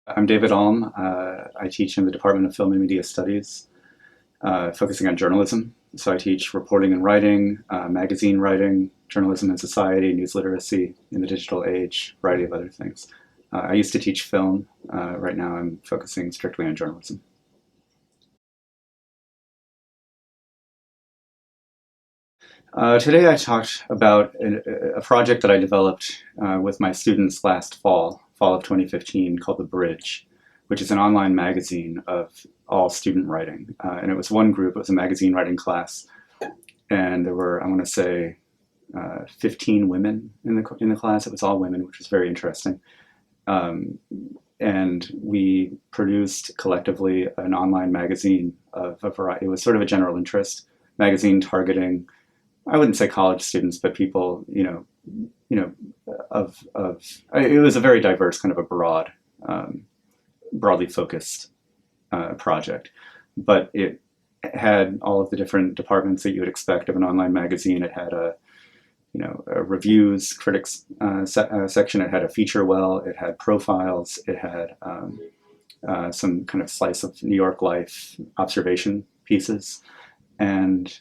I'm David Alm. I teach in the Department of Film and Media Studies, focusing on journalism. So I teach reporting and writing, magazine writing, journalism and society, news literacy in the digital age, a variety of other things. I used to teach film. Right now I'm focusing strictly on journalism. Today I talked about a project that I developed with my students last fall of 2015, called The Bridge, which is an online magazine of all student writing. And it was one group, it was a magazine writing class, and there were, I want to say, 15 women in the class. It was all women, which was very interesting. Um, and we produced collectively an online magazine of a variety. It was sort of a general interest magazine targeting, I wouldn't say college students, but people, of it was a very diverse, kind of a broadly focused project. But it had all of the different departments that you would expect of an online magazine. It had a reviews, critics section. It had a feature well. It had profiles. It had some kind of slice of New York life observation pieces, and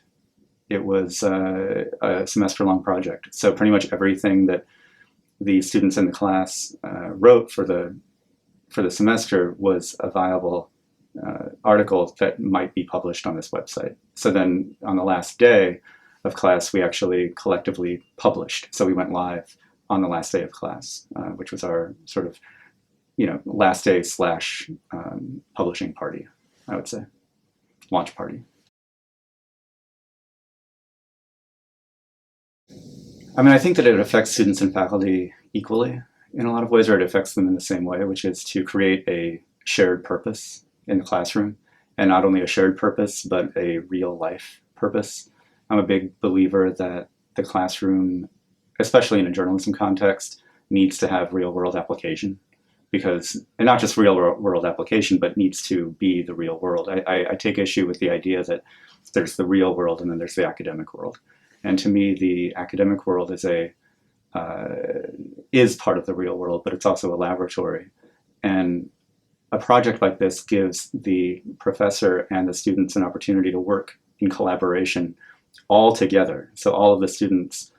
it was a semester-long project. So pretty much everything that the students in the class wrote for the semester was a viable article that might be published on this website. So then on the last day of class, we actually collectively published. So we went live on the last day of class, which was our sort of, last day slash publishing party, I would say, launch party. I mean, I think that it affects students and faculty equally in a lot of ways, or it affects them in the same way, which is to create a shared purpose in the classroom, and not only a shared purpose, but a real life purpose. I'm a big believer that the classroom, especially in a journalism context, needs to have real world application, and not just real world application, but needs to be the real world. I take issue with the idea that there's the real world and then there's the academic world. And to me, the academic world is part of the real world, but it's also a laboratory. And a project like this gives the professor and the students an opportunity to work in collaboration all together. So all of the students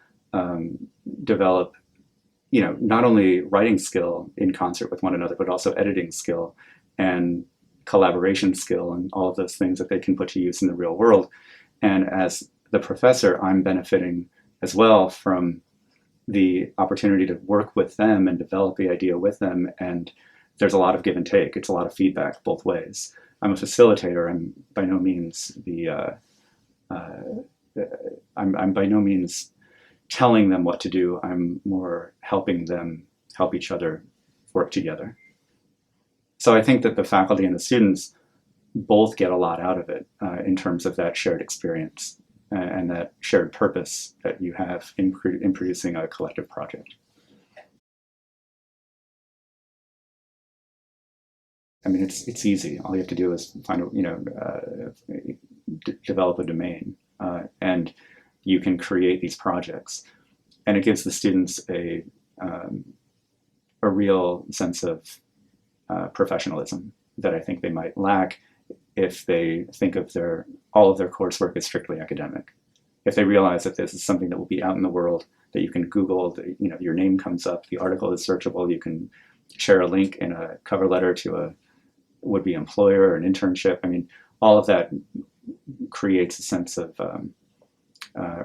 develop, not only writing skill in concert with one another, but also editing skill and collaboration skill and all of those things that they can put to use in the real world. And as the professor, I'm benefiting as well from the opportunity to work with them and develop the idea with them. And there's a lot of give and take. It's a lot of feedback both ways. I'm a facilitator. I'm by no means I'm by no means telling them what to do. I'm more helping them help each other work together. So I think that the faculty and the students both get a lot out of it in terms of that shared experience and that shared purpose that you have in producing a collective project. I mean, it's easy. All you have to do is develop a domain, and you can create these projects, and it gives the students a real sense of professionalism that I think they might lack if they think of all of their coursework as strictly academic. If they realize that this is something that will be out in the world, that you can Google, your name comes up, the article is searchable, you can share a link in a cover letter to a would-be employer or an internship. I mean, all of that creates a sense of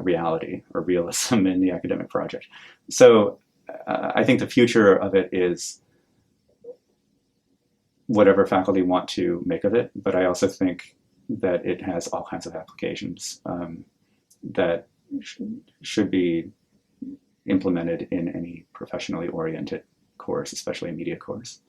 reality or realism in the academic project. So I think the future of it is whatever faculty want to make of it, but I also think that it has all kinds of applications that should be implemented in any professionally oriented course, especially a media course.